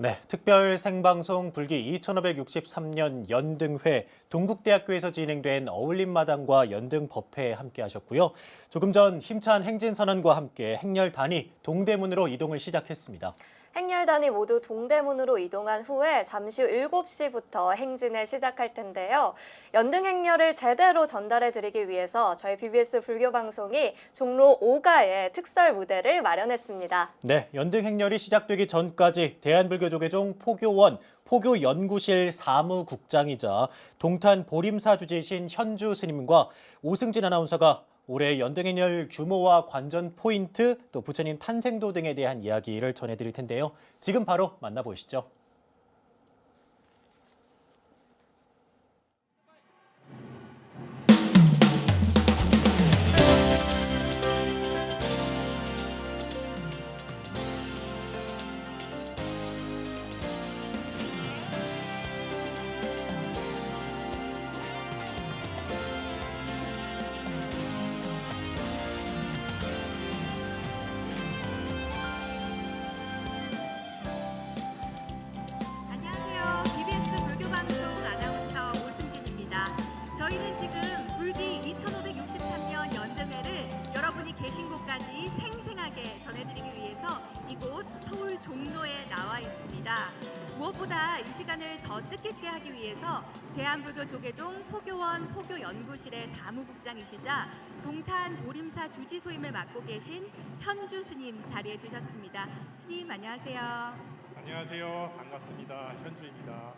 네, 특별 생방송 불기 2563년 연등회 동국대학교에서 진행된 어울림마당과 연등법회 함께 하셨고요. 조금 전 힘찬 행진선언과 함께 행렬단이 동대문으로 이동을 시작했습니다. 행렬단이 모두 동대문으로 이동한 후에 잠시 후 7시부터 행진을 시작할 텐데요. 연등 행렬을 제대로 전달해 드리기 위해서 저희 BBS 불교방송이 종로 5가에 특설 무대를 마련했습니다. 네, 연등 행렬이 시작되기 전까지 대한불교조계종 포교원 포교연구실 사무국장이자 동탄 보림사 주지신 현주 스님과 오승진 아나운서가 올해 연등행렬 규모와 관전 포인트, 또 부처님 탄생도 등에 대한 이야기를 전해드릴 텐데요. 지금 바로 만나보시죠. 안녕하세요. BBS 불교방송 아나운서 오승진입니다. 저희는 지금 불기 2563년 연등회를 여러분이 계신 곳까지 생생하게 전해드리기 위해서 이곳 서울 종로에 나와 있습니다. 무엇보다 이 시간을 더 뜻깊게 하기 위해서 대한불교조계종 포교원 포교연구실의 사무국장이시자 동탄 보림사 주지소임을 맡고 계신 현주 스님 자리해 주셨습니다. 스님 안녕하세요. 안녕하세요. 반갑습니다. 현주입니다.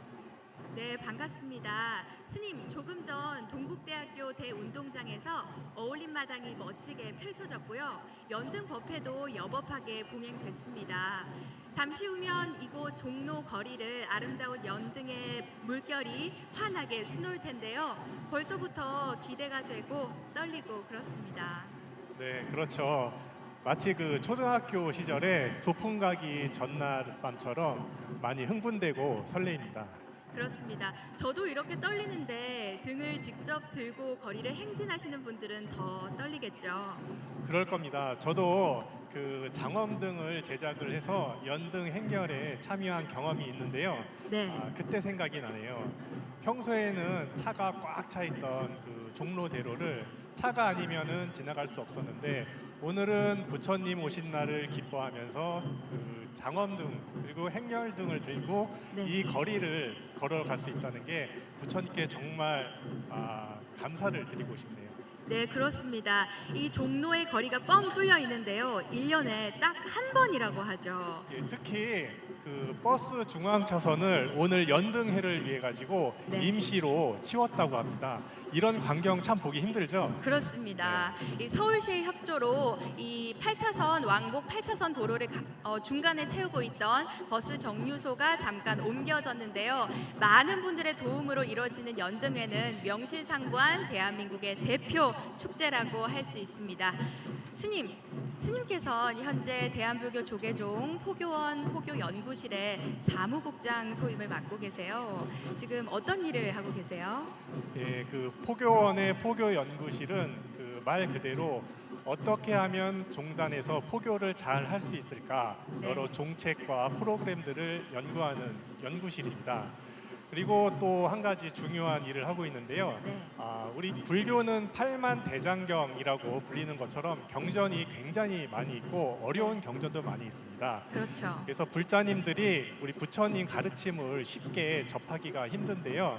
네, 반갑습니다. 스님, 조금 전 동국대학교 대운동장에서 어울림마당이 멋지게 펼쳐졌고요. 연등법회도 여법하게 봉행됐습니다. 잠시 후면 이곳 종로 거리를 아름다운 연등의 물결이 환하게 수놓을 텐데요. 벌써부터 기대가 되고 떨리고 그렇습니다. 네, 그렇죠. 마치 그 초등학교 시절에 소풍 가기 전날 밤처럼 많이 흥분되고 설레입니다. 그렇습니다. 저도 이렇게 떨리는데 등을 직접 들고 거리를 행진하시는 분들은 더 떨리겠죠. 그럴 겁니다. 저도 그 장엄등을 제작을 해서 연등 행렬에 참여한 경험이 있는데요. 네. 그때 생각이 나네요. 평소에는 차가 꽉 차 있던 그 종로대로를 차가 아니면은 지나갈 수 없었는데 오늘은 부처님 오신 날을 기뻐하면서 그 장엄등 그리고 행렬등을 들고 네. 이 거리를 걸어갈 수 있다는 게 부처님께 정말 감사를 드리고 싶네요. 네, 그렇습니다. 이 종로의 거리가 뻥 뚫려 있는데요. 1년에 딱 한 번이라고 하죠. 예, 특히 그 버스 중앙 차선을 오늘 연등회를 위해 가지고 네. 임시로 치웠다고 합니다. 이런 광경 참 보기 힘들죠? 그렇습니다. 이 서울시의 협조로 이 8차선 왕복 8차선 도로를 중간에 채우고 있던 버스 정류소가 잠깐 옮겨졌는데요. 많은 분들의 도움으로 이루어지는 연등회는 명실상부한 대한민국의 대표 축제라고 할 수 있습니다. 스님께서 현재 대한불교 조계종 포교원 포교연구실의 사무국장 소임을 맡고 계세요. 지금 어떤 일을 하고 계세요? 예, 그 포교원의 포교연구실은 그 말 그대로 어떻게 하면 종단에서 포교를 잘 할 수 있을까 네. 여러 종책과 프로그램들을 연구하는 연구실입니다. 그리고 또 한 가지 중요한 일을 하고 있는데요. 네. 우리 불교는 팔만 대장경이라고 불리는 것처럼 경전이 굉장히 많이 있고 어려운 경전도 많이 있습니다. 그렇죠. 그래서 불자님들이 우리 부처님 가르침을 쉽게 접하기가 힘든데요.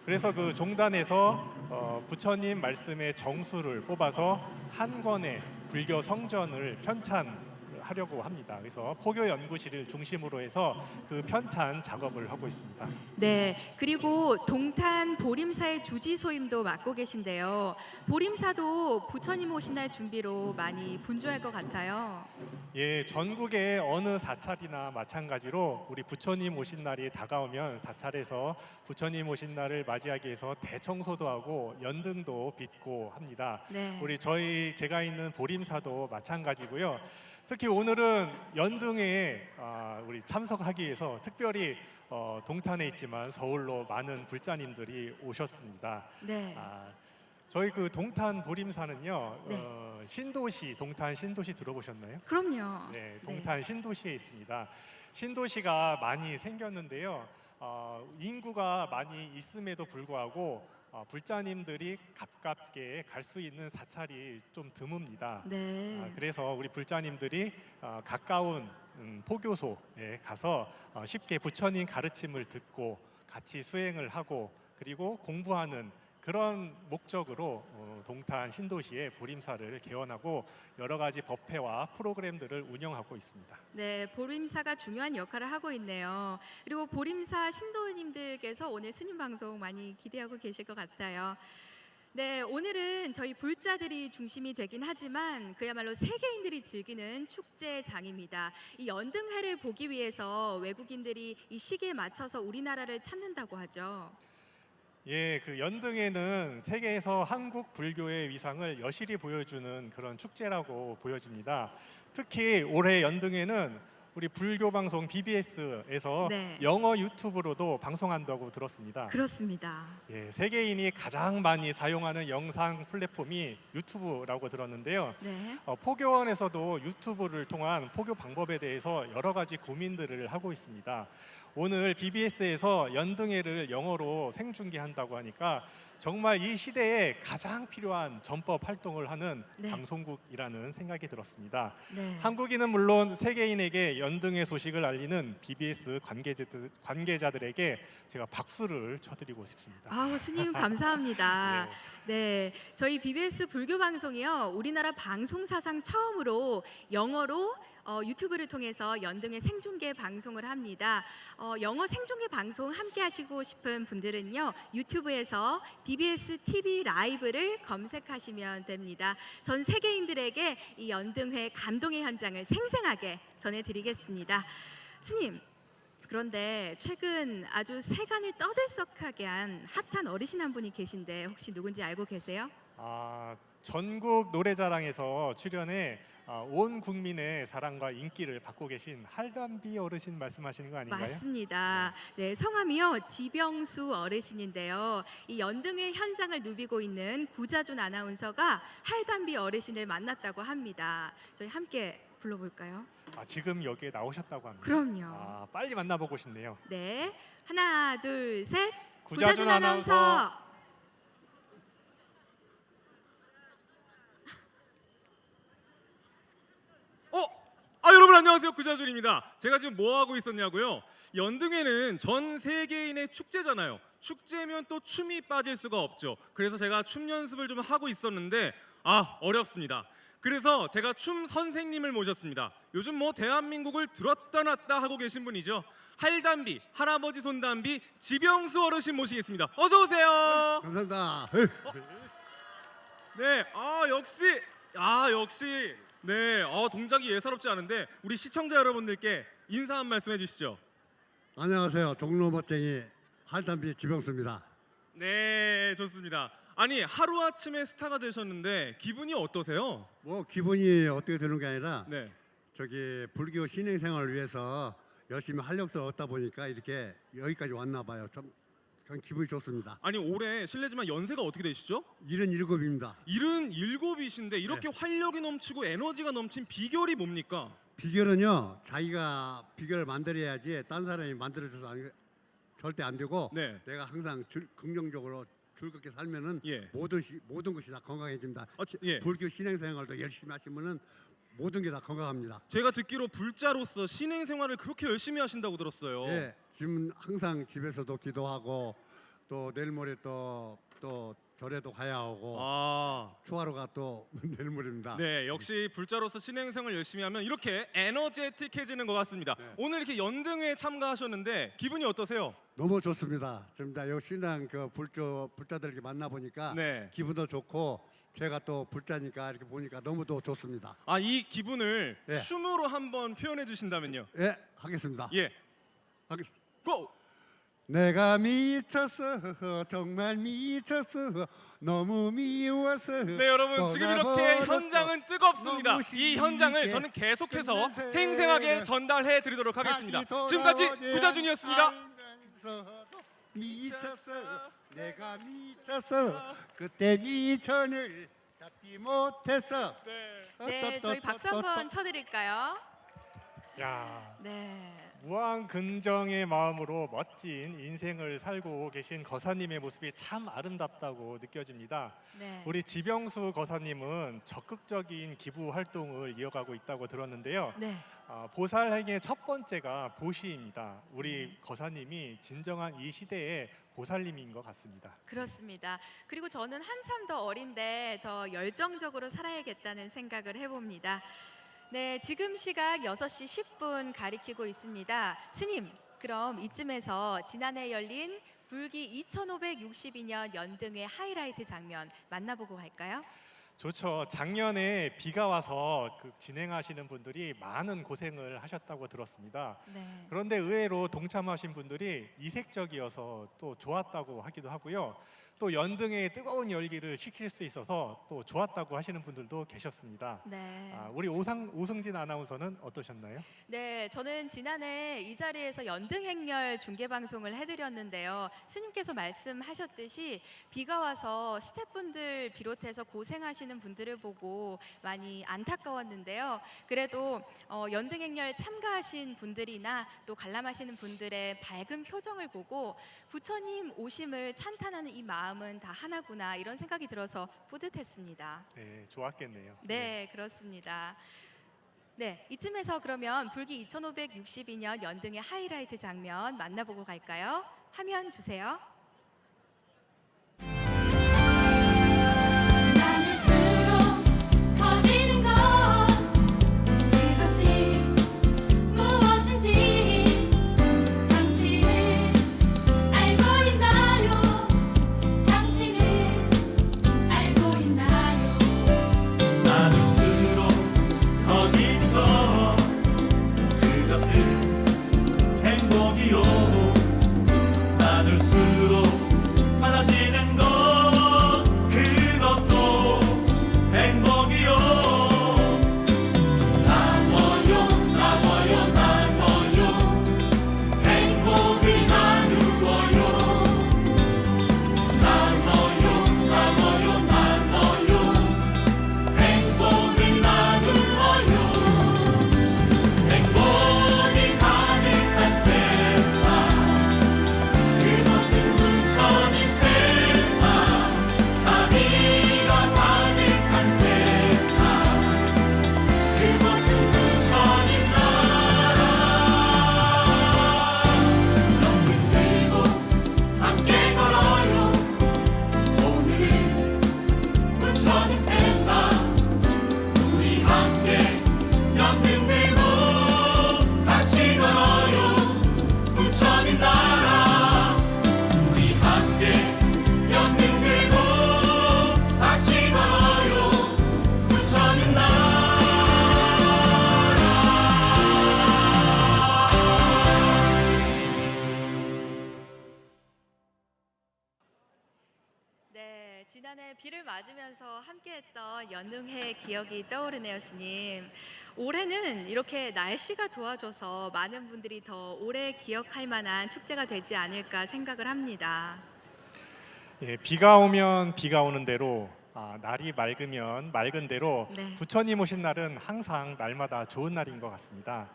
그래서 그 종단에서 부처님 말씀의 정수를 뽑아서 한 권의 불교 성전을 편찬하려고 합니다. 그래서 포교연구실을 중심으로 해서 그 편찬 작업을 하고 있습니다. 네, 그리고 동탄 보림사의 주지소임도 맡고 계신데요. 보림사도 부처님 오신 날 준비로 많이 분주할 것 같아요. 예, 전국의 어느 사찰이나 마찬가지로 우리 부처님 오신 날이 다가오면 사찰에서 부처님 오신 날을 맞이하기 위해서 대청소도 하고 연등도 빚고 합니다. 네. 제가 있는 보림사도 마찬가지고요. 특히 오늘은 연등에 우리 참석하기 위해서 특별히 동탄에 있지만 서울로 많은 불자님들이 오셨습니다. 네. 저희 그 동탄 보림사는요, 네. 신도시, 동탄 신도시 들어보셨나요? 그럼요. 네, 동탄 신도시에 있습니다. 신도시가 많이 생겼는데요. 인구가 많이 있음에도 불구하고 불자님들이 가깝게 갈 수 있는 사찰이 좀 드뭅니다. 네. 그래서 우리 불자님들이 가까운 포교소에 가서 쉽게 부처님 가르침을 듣고 같이 수행을 하고 그리고 공부하는 그런 목적으로 동탄 신도시의 보림사를 개원하고 여러 가지 법회와 프로그램들을 운영하고 있습니다. 네, 보림사가 중요한 역할을 하고 있네요. 그리고 보림사 신도님들께서 오늘 스님 방송 많이 기대하고 계실 것 같아요. 네, 오늘은 저희 불자들이 중심이 되긴 하지만 그야말로 세계인들이 즐기는 축제장입니다. 이 연등회를 보기 위해서 외국인들이 이 시기에 맞춰서 우리나라를 찾는다고 하죠. 예, 그 연등에는 세계에서 한국 불교의 위상을 여실히 보여주는 그런 축제라고 보여집니다. 특히 올해 연등에는 우리 불교 방송 BBS에서 네. 영어 유튜브로도 방송한다고 들었습니다. 그렇습니다. 예, 세계인이 가장 많이 사용하는 영상 플랫폼이 유튜브라고 들었는데요. 네. 포교원에서도 유튜브를 통한 포교 방법에 대해서 여러 가지 고민들을 하고 있습니다. 오늘 BBS에서 연등회를 영어로 생중계한다고 하니까 정말 이 시대에 가장 필요한 전법 활동을 하는 네. 방송국이라는 생각이 들었습니다. 네. 한국인은 물론 세계인에게 연등회 소식을 알리는 BBS 관계자들에게 제가 박수를 쳐드리고 싶습니다. 아우, 스님 감사합니다. 네. 네, 저희 BBS 불교 방송이요, 우리나라 방송 사상 처음으로 영어로 유튜브를 통해서 연등회 생중계 방송을 합니다. 영어 생중계 방송 함께 하시고 싶은 분들은요, 유튜브에서 BBS TV 라이브를 검색하시면 됩니다. 전 세계인들에게 이 연등회 감동의 현장을 생생하게 전해드리겠습니다. 스님, 그런데 최근 아주 세간을 떠들썩하게 한 핫한 어르신 한 분이 계신데 혹시 누군지 알고 계세요? 전국 노래자랑에서 출연해 온 국민의 사랑과 인기를 받고 계신 할담비 어르신 말씀하시는 거 아닌가요? 맞습니다. 네, 성함이요 지병수 어르신인데요. 이 연등회 현장을 누비고 있는 구자준 아나운서가 할담비 어르신을 만났다고 합니다. 저희 함께 불러볼까요? 지금 여기에 나오셨다고 합니다. 그럼요. 빨리 만나보고 싶네요. 네, 하나, 둘, 셋. 구자준 아나운서. 여러분 안녕하세요. 구자준입니다. 제가 지금 뭐 하고 있었냐고요? 연등회는 전 세계인의 축제잖아요. 축제면 또 춤이 빠질 수가 없죠. 그래서 제가 춤 연습을 좀 하고 있었는데 어렵습니다. 그래서 제가 춤 선생님을 모셨습니다. 요즘 뭐 대한민국을 들었다 놨다 하고 계신 분이죠. 할담비, 할아버지 손담비 지병수 어르신 모시겠습니다. 어서 오세요. 감사합니다. 네, 역시 네, 동작이 예사롭지 않은데 우리 시청자 여러분들께 인사 한 말씀 해주시죠. 안녕하세요. 종로 멋쟁이 할담비 지병수입니다. 네, 좋습니다. 아니 하루아침에 스타가 되셨는데 기분이 어떠세요? 뭐 기분이 어떻게 되는 게 아니라 네, 저기 불교 신행 생활을 위해서 열심히 활력소를 얻다 보니까 이렇게 여기까지 왔나 봐요. 좀 기분이 좋습니다. 아니 올해 실례지만 연세가 어떻게 되시죠? 77입니다. 77이신데 이렇게 활력이 넘치고 에너지가 넘친 비결이 뭡니까? 비결은요. 자기가 비결을 만들어야지 딴 사람이 만들어줘서 절대 안 되고 네, 내가 항상 긍정적으로 즐겁게 살면은 예. 모든 것이 다 건강해집니다. 예. 불교 신행 생활도 열심히 하시면은 모든 게 다 건강합니다. 제가 듣기로 불자로서 신행 생활을 그렇게 열심히 하신다고 들었어요. 예, 지금 항상 집에서도 기도하고 또 내일 모레 또 절에도 가야 하고 추하루가 또 내일 모레입니다. 네, 역시 불자로서 신행 생활 열심히 하면 이렇게 에너제틱해지는 것 같습니다. 네. 오늘 이렇게 연등회에 참가하셨는데 기분이 어떠세요? 너무 좋습니다. 지금 다 여기 신랑 불자들 이렇게 만나 보니까 네. 기분도 좋고 제가 또 불자니까 이렇게 보니까 너무도 좋습니다. 이 기분을 예. 춤으로 한번 표현해 주신다면요. 예, 하겠습니다. 예, 하겠습니다. 고! 내가 미쳤어, 정말 미쳤어, 너무 미워서. 네, 여러분 지금 이렇게 떠나버렸어. 현장은 뜨겁습니다. 너무 이 현장을 쉽게 저는 계속해서 끝난 생생하게 새는 전달해 드리도록 하겠습니다. 다시 지금까지 돌아오지 구자준이었습니다. 않으면서도 미쳤어, 내가 미쳤어, 그때 미천을 잡지 못했어. 네, 저희 박수 한번 쳐드릴까요? 야, 네. 무한 긍정의 마음으로 멋진 인생을 살고 계신 거사님의 모습이 참 아름답다고 느껴집니다. 네. 우리 지병수 거사님은 적극적인 기부 활동을 이어가고 있다고 들었는데요. 네. 보살행의 첫 번째가 보시입니다. 우리 거사님이 진정한 이 시대의 보살님인 것 같습니다. 그렇습니다. 그리고 저는 한참 더 어린데 더 열정적으로 살아야겠다는 생각을 해봅니다. 네, 지금 시각 6시 10분 가리키고 있습니다. 스님, 그럼 이쯤에서 지난해 열린 불기 2562년 연등회 하이라이트 장면 만나보고 갈까요? 좋죠. 작년에 비가 와서 진행하시는 분들이 많은 고생을 하셨다고 들었습니다. 네. 그런데 의외로 동참하신 분들이 이색적이어서 또 좋았다고 하기도 하고요. 또 연등의 뜨거운 열기를 식힐 수 있어서 또 좋았다고 하시는 분들도 계셨습니다. 네. 우리 오승진 아나운서는 어떠셨나요? 네, 저는 지난해 이 자리에서 연등행렬 중계방송을 해드렸는데요. 스님께서 말씀하셨듯이 비가 와서 스태프분들 비롯해서 고생하시는 분들을 보고 많이 안타까웠는데요. 그래도 연등행렬 참가하신 분들이나 또 관람하시는 분들의 밝은 표정을 보고 부처님 오심을 찬탄하는 이 마음은 다 하나구나 이런 생각이 들어서 뿌듯했습니다. 네, 좋았겠네요. 네, 그렇습니다. 네, 이쯤에서 그러면 불기 2562년 연등의 하이라이트 장면 만나보고 갈까요? 화면 주세요. 나눌수록 커지는 것 그것이 무엇인지 당신은 알고 있나요? 당신은 알고 있나요? 나눌수록 커지는 것 그것은 행복이요 나눌수록 많아지는 것 그것도 행복이요 나눠요 나눠요 나눠요 행복을 나누어요 나눠요 나눠요 나눠요 행복을 나누어요 행복이 가득한 세상 그곳은 부처님 세상 자비가 가득한 세상 그곳은 부처님 나라 영문 들고 함께 걸어요 오늘은 부처님 세상 우리 함께 연등 들고 같이 걸어요 부처님 나라 우리 함께 연등 들고 같이 걸어요 부처님 나라 네, 지난해 비를 맞으면서 함께했던 연등회 기억이 떠오르네요, 스님. 올해는 이렇게 날씨가 도와줘서 많은 분들이 더 오래 기억할 만한 축제가 되지 않을까 생각을 합니다. 예, 비가 오면 비가 오는 대로 날이 맑으면 맑은 대로 네. 부처님 오신 날은 항상 날마다 좋은 날인 것 같습니다.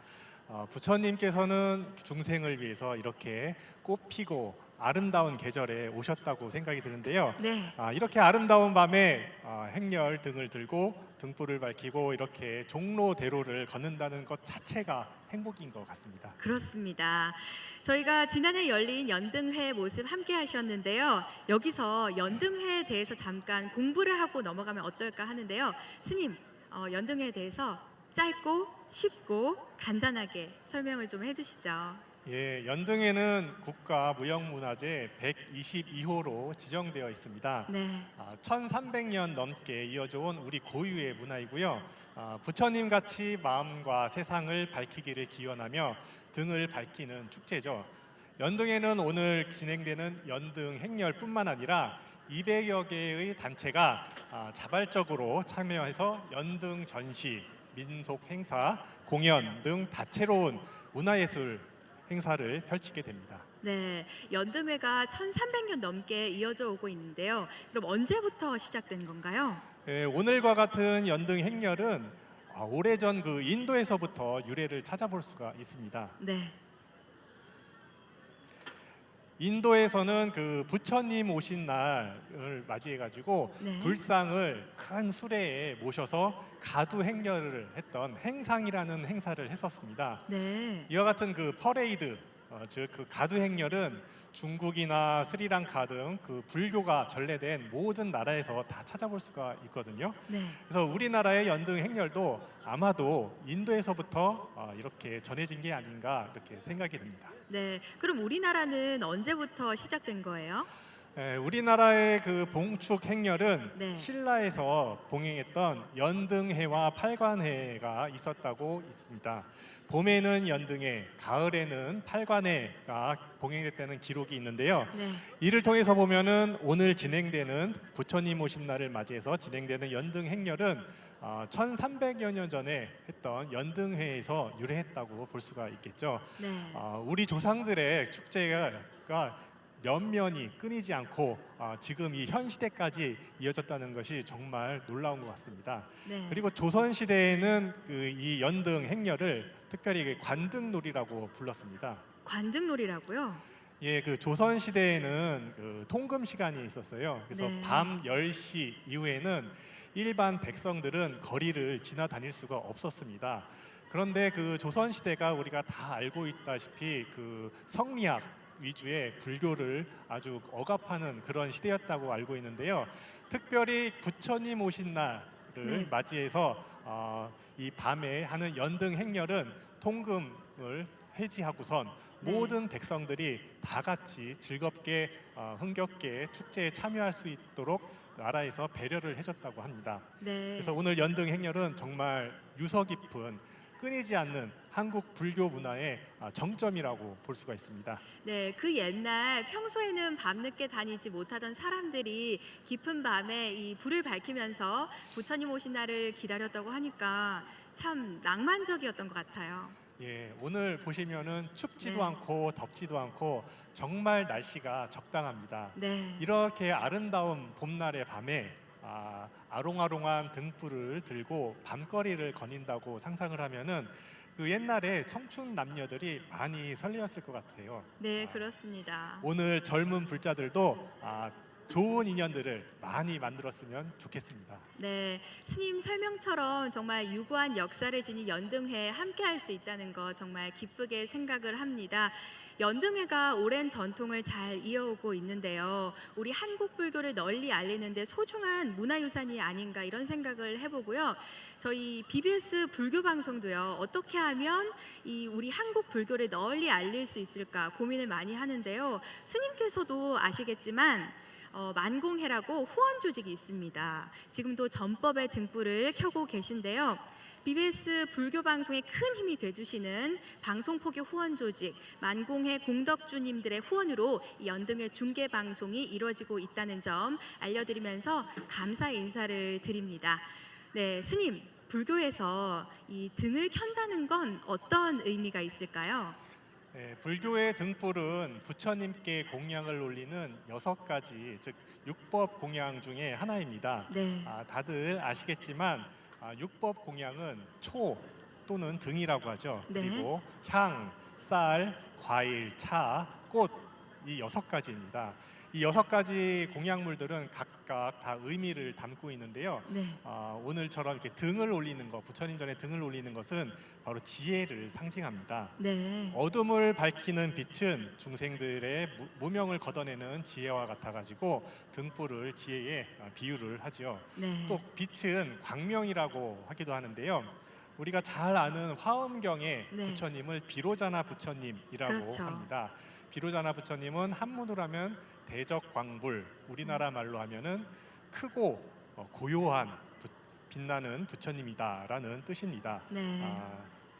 부처님께서는 중생을 위해서 이렇게 꽃피고 아름다운 계절에 오셨다고 생각이 드는데요. 네. 이렇게 아름다운 밤에 행렬 등을 들고 등불을 밝히고 이렇게 종로대로를 걷는다는 것 자체가 행복인 것 같습니다. 그렇습니다. 저희가 지난해 열린 연등회 모습 함께 하셨는데요. 여기서 연등회에 대해서 잠깐 공부를 하고 넘어가면 어떨까 하는데요. 스님, 연등회에 대해서 짧고 쉽고 간단하게 설명을 좀 해주시죠. 예, 연등회는 국가무형문화재 122호로 지정되어 있습니다. 네. 1300년 넘게 이어져 온 우리 고유의 문화이고요. 부처님 같이 마음과 세상을 밝히기를 기원하며 등을 밝히는 축제죠. 연등회는 오늘 진행되는 연등 행렬뿐만 아니라 200여 개의 단체가 자발적으로 참여해서 연등 전시, 민속 행사, 공연 등 다채로운 문화예술 행사를 펼치게 됩니다. 네, 연등회가 1300년 넘게 이어져 오고 있는데요. 그럼 언제부터 시작된 건가요? 예, 오늘과 같은 연등 행렬은 오래전 인도에서부터 유래를 찾아볼 수가 있습니다. 네. 인도에서는 그 부처님 오신 날을 맞이해 가지고 네. 불상을 큰 수레에 모셔서 가두 행렬을 했던 행상이라는 행사를 했었습니다. 네. 이와 같은 그 퍼레이드, 즉 그 가두 행렬은 중국이나 스리랑카 등 그 불교가 전래된 모든 나라에서 다 찾아볼 수가 있거든요. 네. 그래서 우리나라의 연등 행렬도 아마도 인도에서부터 이렇게 전해진 게 아닌가 이렇게 생각이 듭니다. 네. 그럼 우리나라는 언제부터 시작된 거예요? 우리나라의 그 봉축 행렬은 네. 신라에서 봉행했던 연등해와 팔관해가 있었다고 있습니다. 봄에는 연등해, 가을에는 팔관해가 봉행됐다는 기록이 있는데요. 네. 이를 통해서 보면은 오늘 진행되는 부처님 오신 날을 맞이해서 진행되는 연등 행렬은 1300여 년 전에 했던 연등회에서 유래했다고 볼 수가 있겠죠. 네. 우리 조상들의 축제가 면면이 끊이지 않고 지금 이 현 시대까지 이어졌다는 것이 정말 놀라운 것 같습니다. 네. 그리고 조선 시대에는 이 연등 행렬을 특별히 관등놀이라고 불렀습니다. 관등놀이라고요? 예, 그 조선 시대에는 그 통금 시간이 있었어요. 그래서 네. 밤 10시 이후에는 일반 백성들은 거리를 지나다닐 수가 없었습니다. 그런데 그 조선 시대가 우리가 다 알고 있다시피 그 성리학 위주의 불교를 아주 억압하는 그런 시대였다고 알고 있는데요. 특별히 부처님 오신 날을 네. 맞이해서 이 밤에 하는 연등 행렬은 통금을 해지하고선 네. 모든 백성들이 다 같이 즐겁게 흥겹게 축제에 참여할 수 있도록 나라에서 배려를 해줬다고 합니다. 네. 그래서 오늘 연등 행렬은 정말 유서 깊은 끊이지 않는 한국 불교 문화의 정점이라고 볼 수가 있습니다. 네, 그 옛날 평소에는 밤늦게 다니지 못하던 사람들이 깊은 밤에 이 불을 밝히면서 부처님 오신 날을 기다렸다고 하니까 참 낭만적이었던 것 같아요. 예, 오늘 보시면은 춥지도 네. 않고 덥지도 않고 정말 날씨가 적당합니다. 네. 이렇게 아름다운 봄날의 밤에 아롱아롱한 등불을 들고 밤거리를 거닌다고 상상을 하면은 그 옛날에 청춘 남녀들이 많이 설레었을 것 같아요. 네, 그렇습니다. 오늘 젊은 불자들도 좋은 인연들을 많이 만들었으면 좋겠습니다. 네, 스님 설명처럼 정말 유구한 역사를 지닌 연등회에 함께할 수 있다는 거 정말 기쁘게 생각을 합니다. 연등회가 오랜 전통을 잘 이어오고 있는데요. 우리 한국 불교를 널리 알리는 데 소중한 문화유산이 아닌가 이런 생각을 해보고요. 저희 BBS 불교 방송도요. 어떻게 하면 이 우리 한국 불교를 널리 알릴 수 있을까 고민을 많이 하는데요. 스님께서도 아시겠지만 만공회라고 후원 조직이 있습니다. 지금도 전법의 등불을 켜고 계신데요. BBS 불교 방송에 큰 힘이 돼주시는 방송포교 후원 조직 만공회 공덕주님들의 후원으로 이 연등회 중계 방송이 이루어지고 있다는 점 알려드리면서 감사 인사를 드립니다. 네, 스님, 불교에서 이 등을 켠다는 건 어떤 의미가 있을까요? 네, 불교의 등불은 부처님께 공양을 올리는 6가지, 즉 육법 공양 중에 하나입니다. 네. 다들 아시겠지만 육법 공양은 초 또는 등이라고 하죠. 네. 그리고 향, 쌀, 과일, 차, 꽃 이 6가지입니다. 이 6가지 공양물들은 각각 다 의미를 담고 있는데요. 네. 오늘처럼 이렇게 등을 올리는 것, 부처님 전에 등을 올리는 것은 바로 지혜를 상징합니다. 네. 어둠을 밝히는 빛은 중생들의 무명을 걷어내는 지혜와 같아가지고 등불을 지혜에 비유를 하죠. 네. 또 빛은 광명이라고 하기도 하는데요. 우리가 잘 아는 화엄경에 네. 부처님을 비로자나 부처님이라고 그렇죠. 합니다. 비로자나 부처님은 한문으로 하면 대적광불, 우리나라 말로 하면은 크고 고요한 빛나는 부처님이다라는 뜻입니다. 네.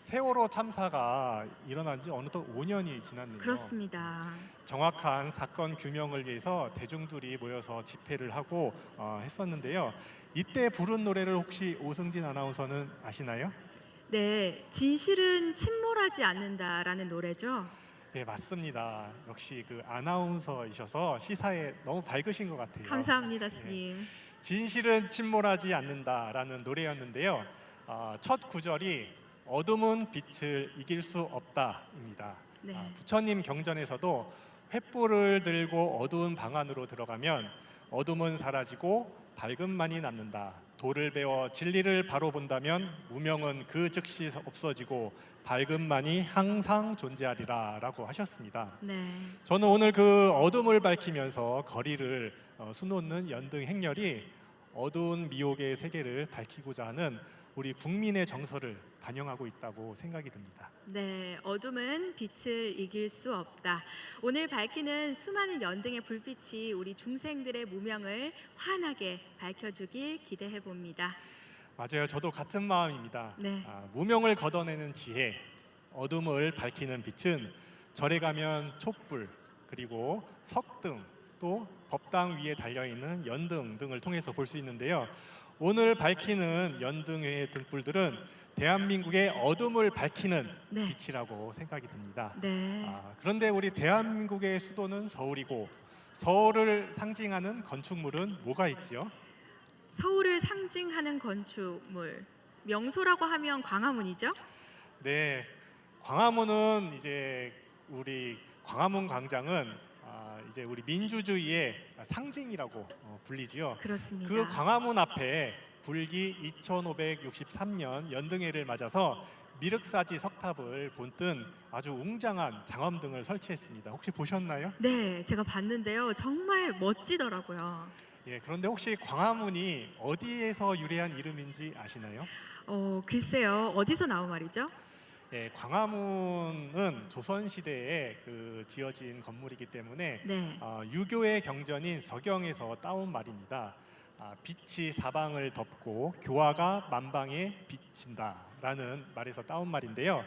세월호 참사가 일어난 지 어느덧 5년이 지났네요. 그렇습니다. 정확한 사건 규명을 위해서 대중들이 모여서 집회를 하고 했었는데요. 이때 부른 노래를 혹시 오승진 아나운서는 아시나요? 네, 진실은 침몰하지 않는다라는 노래죠. 네, 맞습니다. 역시 그 아나운서이셔서 시사에 너무 밝으신 것 같아요. 감사합니다, 스님. 진실은 침몰하지 않는다라는 노래였는데요. 첫 구절이 어둠은 빛을 이길 수 없다입니다. 네. 부처님 경전에서도 횃불을 들고 어두운 방 안으로 들어가면 어둠은 사라지고 밝음만이 남는다. 도를 배워 진리를 바로 본다면 무명은 그 즉시 없어지고 밝음만이 항상 존재하리라 라고 하셨습니다. 네. 저는 오늘 그 어둠을 밝히면서 거리를 수놓는 연등 행렬이 어두운 미혹의 세계를 밝히고자 하는 우리 국민의 정서를 반영하고 있다고 생각이 듭니다. 네, 어둠은 빛을 이길 수 없다. 오늘 밝히는 수많은 연등의 불빛이 우리 중생들의 무명을 환하게 밝혀주길 기대해 봅니다. 맞아요. 저도 같은 마음입니다. 네. 무명을 걷어내는 지혜, 어둠을 밝히는 빛은 절에 가면 촛불, 그리고 석등, 또 법당 위에 달려있는 연등 등을 통해서 볼 수 있는데요. 오늘 밝히는 연등의 등불들은 대한민국의 어둠을 밝히는 네. 빛이라고 생각이 듭니다. 네. 그런데 우리 대한민국의 수도는 서울이고 서울을 상징하는 건축물은 뭐가 있지요? 서울을 상징하는 건축물. 명소라고 하면 광화문이죠? 네, 광화문은 이제 우리 광화문 광장은 이제 우리 민주주의의 상징이라고 불리지요. 그렇습니다. 그 광화문 앞에 불기 2563년 연등해를 맞아서 미륵사지 석탑을 본뜬 아주 웅장한 장엄등을 설치했습니다. 혹시 보셨나요? 네, 제가 봤는데요. 정말 멋지더라고요. 예, 그런데 혹시 광화문이 어디에서 유래한 이름인지 아시나요? 글쎄요. 어디서 나온 말이죠? 예, 광화문은 조선 시대에 지어진 건물이기 때문에 네. 유교의 경전인 서경에서 따온 말입니다. 빛이 사방을 덮고 교화가 만방에 비친다라는 말에서 따온 말인데요.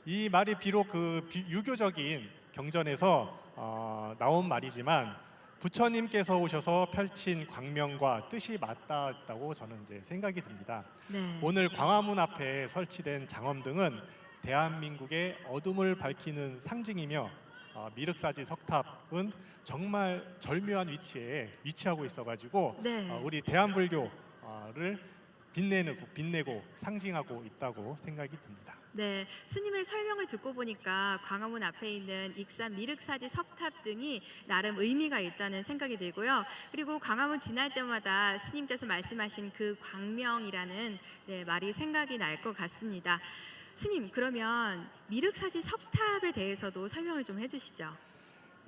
이 말이 비록 유교적인 경전에서 나온 말이지만 부처님께서 오셔서 펼친 광명과 뜻이 맞닿았다고 저는 이제 생각이 듭니다. 네. 오늘 광화문 앞에 설치된 장엄등은 대한민국의 어둠을 밝히는 상징이며 미륵사지 석탑은 정말 절묘한 위치에 위치하고 있어가지고 네. 우리 대한불교를 빛내고 상징하고 있다고 생각이 듭니다. 네, 스님의 설명을 듣고 보니까 광화문 앞에 있는 익산 미륵사지 석탑 등이 나름 의미가 있다는 생각이 들고요. 그리고 광화문 지날 때마다 스님께서 말씀하신 그 광명이라는 말이 생각이 날 것 같습니다. 스님, 그러면 미륵사지 석탑에 대해서도 설명을 좀 해주시죠.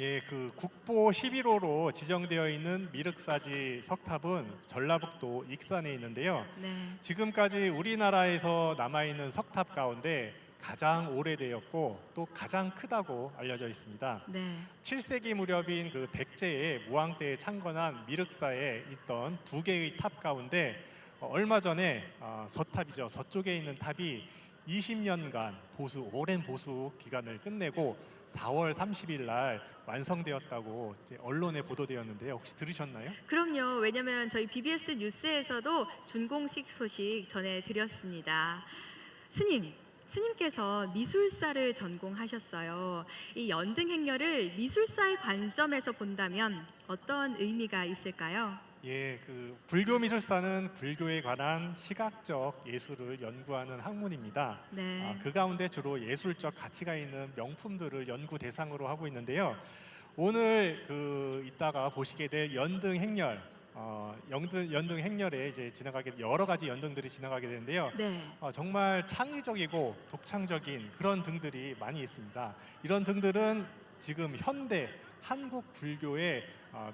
예, 국보 11호로 지정되어 있는 미륵사지 석탑은 전라북도 익산에 있는데요. 네. 지금까지 우리나라에서 남아있는 석탑 가운데 가장 오래되었고 또 가장 크다고 알려져 있습니다. 네. 7세기 무렵인 백제의 무왕 때에 창건한 미륵사에 있던 두 개의 탑 가운데 얼마 전에 서탑이죠. 서쪽에 있는 탑이 20년간 오랜 보수 기간을 끝내고 4월 30일 날 완성되었다고 이제 언론에 보도되었는데요. 혹시 들으셨나요? 그럼요. 왜냐하면 저희 BBS 뉴스에서도 준공식 소식 전해드렸습니다. 스님께서 미술사를 전공하셨어요. 이 연등 행렬을 미술사의 관점에서 본다면 어떤 의미가 있을까요? 예, 불교 미술사는 불교에 관한 시각적 예술을 연구하는 학문입니다. 네. 그 가운데 주로 예술적 가치가 있는 명품들을 연구 대상으로 하고 있는데요. 오늘 이따가 보시게 될 연등 행렬, 연등 행렬에 이제 여러 가지 연등들이 지나가게 되는데요. 네. 정말 창의적이고 독창적인 그런 등들이 많이 있습니다. 이런 등들은 지금 현대 한국 불교의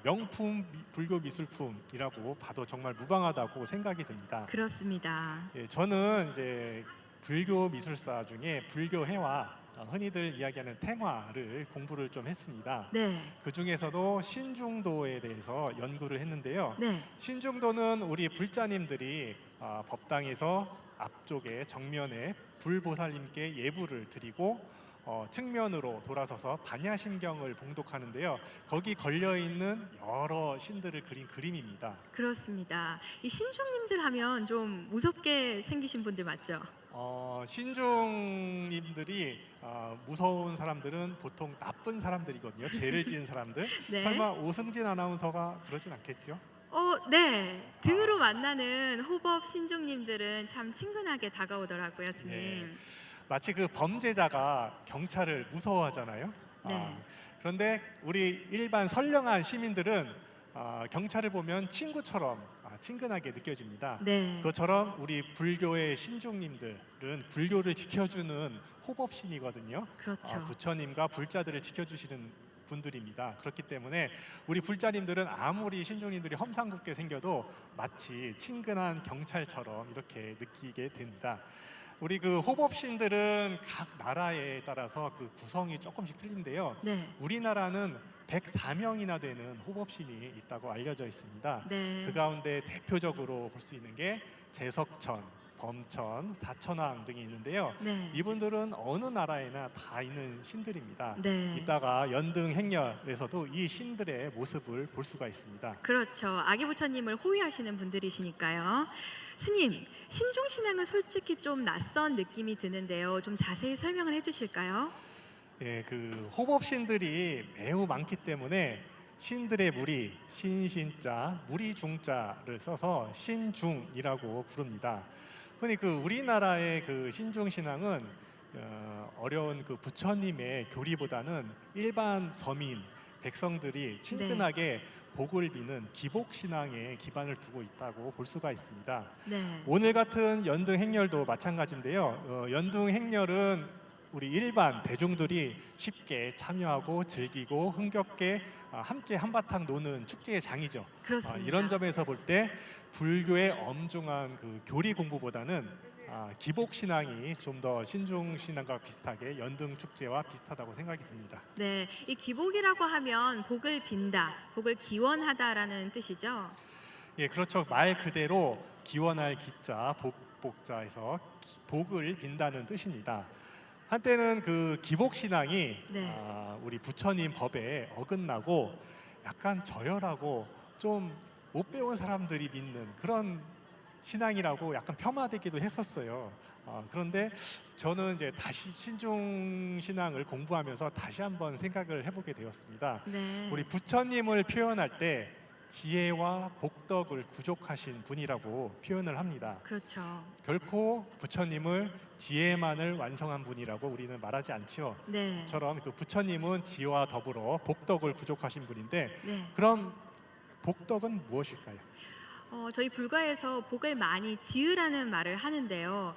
명품 불교 미술품이라고 봐도 정말 무방하다고 생각이 듭니다. 그렇습니다. 예, 저는 이제 불교 미술사 중에 불교회화, 흔히들 이야기하는 탱화를 공부를 좀 했습니다. 네. 그 중에서도 신중도에 대해서 연구를 했는데요. 네. 신중도는 우리 불자님들이 법당에서 앞쪽에 정면에 불보살님께 예불을 드리고 측면으로 돌아서서 반야심경을 봉독하는데요. 거기 걸려 있는 여러 신들을 그린 그림입니다. 그렇습니다. 이 신중님들 하면 좀 무섭게 생기신 분들 맞죠? 신중님들이 무서운 사람들은 보통 나쁜 사람들이거든요. 죄를 지은 사람들. 네. 설마 오승진 아나운서가 그러진 않겠죠? 네. 등으로 만나는 호법 신중님들은 참 친근하게 다가오더라고요, 스님. 네. 마치 범죄자가 경찰을 무서워하잖아요. 네. 그런데 우리 일반 선량한 시민들은 경찰을 보면 친구처럼 친근하게 느껴집니다. 네. 그것처럼 우리 불교의 신중님들은 불교를 지켜주는 호법신이거든요. 그렇죠. 부처님과 불자들을 지켜주시는 분들입니다. 그렇기 때문에 우리 불자님들은 아무리 신중님들이 험상궂게 생겨도 마치 친근한 경찰처럼 이렇게 느끼게 됩니다. 우리 그 호법신들은 각 나라에 따라서 그 구성이 조금씩 틀린데요. 네. 우리나라는 104명이나 되는 호법신이 있다고 알려져 있습니다. 네. 그 가운데 대표적으로 볼 수 있는 게 제석천, 범천, 사천왕 등이 있는데요. 네. 이분들은 어느 나라에나 다 있는 신들입니다. 네. 이따가 연등 행렬에서도 이 신들의 모습을 볼 수가 있습니다. 그렇죠. 아기 부처님을 호위하시는 분들이시니까요. 스님, 신중 신앙은 솔직히 좀 낯선 느낌이 드는데요. 좀 자세히 설명을 해주실까요? 예, 그 호법신들이 매우 많기 때문에 신들의 무리, 신신자, 무리중자를 써서 신중이라고 부릅니다. 흔히 그 우리나라의 그 신중 신앙은 어려운 그 부처님의 교리보다는 일반 서민 백성들이 친근하게 복을 비는 기복 신앙에 기반을 두고 있다고 볼 수가 있습니다. 네. 오늘 같은 연등 행렬도 마찬가지인데요. 연등 행렬은 우리 일반 대중들이 쉽게 참여하고 즐기고 흥겹게 함께 한바탕 노는 축제의 장이죠. 그렇습니다. 이런 점에서 볼 때 불교의 엄중한 그 교리 공부보다는 기복 신앙이 좀 더 신중 신앙과 비슷하게 연등 축제와 비슷하다고 생각이 듭니다. 네, 이 기복이라고 하면 복을 빈다, 복을 기원하다라는 뜻이죠. 예, 그렇죠. 말 그대로 기원할 기자, 복자에서 복을 빈다는 뜻입니다. 한때는 그 기복 신앙이 네. 우리 부처님 법에 어긋나고 약간 저열하고 좀 못 배운 사람들이 믿는 그런 신앙이라고 약간 폄하되기도 했었어요. 그런데 저는 이제 다시 신중 신앙을 공부하면서 다시 한번 생각을 해보게 되었습니다. 네. 우리 부처님을 표현할 때 지혜와 복덕을 구족하신 분이라고 표현을 합니다. 그렇죠. 결코 부처님을 지혜만을 완성한 분이라고 우리는 말하지 않지요. 네. 처럼 그 부처님은 지혜와 더불어 복덕을 구족하신 분인데 네. 그럼 복덕은 무엇일까요? 저희 불가에서 복을 많이 지으라는 말을 하는데요.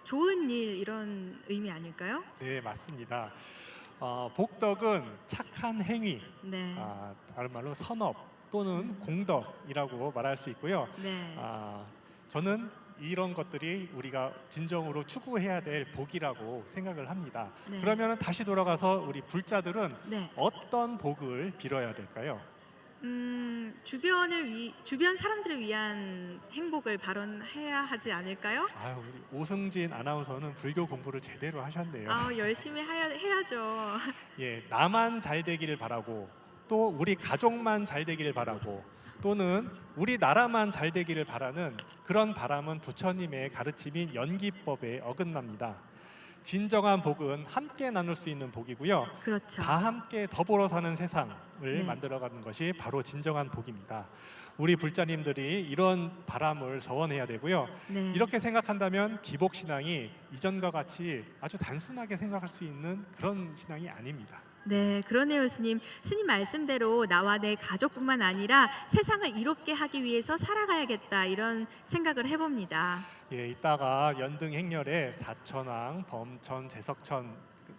좋은 일 이런 의미 아닐까요? 네, 맞습니다. 복덕은 착한 행위, 네. 다른 말로 선업 또는 공덕이라고 말할 수 있고요. 네. 저는 이런 것들이 우리가 진정으로 추구해야 될 복이라고 생각을 합니다. 네. 그러면 다시 돌아가서 우리 불자들은 네. 어떤 복을 빌어야 될까요? 주변 사람들을 위한 행복을 발언해야 하지 않을까요? 우리 오승진 아나운서는 불교 공부를 제대로 하셨네요. 열심히 해야죠. 예, 나만 잘 되기를 바라고 또 우리 가족만 잘 되기를 바라고 또는 우리 나라만 잘 되기를 바라는 그런 바람은 부처님의 가르침인 연기법에 어긋납니다. 진정한 복은 함께 나눌 수 있는 복이고요. 그렇죠. 다 함께 더불어 사는 세상을 네. 만들어가는 것이 바로 진정한 복입니다. 우리 불자님들이 이런 바람을 서원해야 되고요. 네. 이렇게 생각한다면 기복 신앙이 이전과 같이 아주 단순하게 생각할 수 있는 그런 신앙이 아닙니다. 네, 그러네요, 스님. 스님 말씀대로 나와 내 가족뿐만 아니라 세상을 이롭게 하기 위해서 살아가야겠다 이런 생각을 해봅니다. 예, 이따가 연등 행렬에 사천왕, 범천, 제석천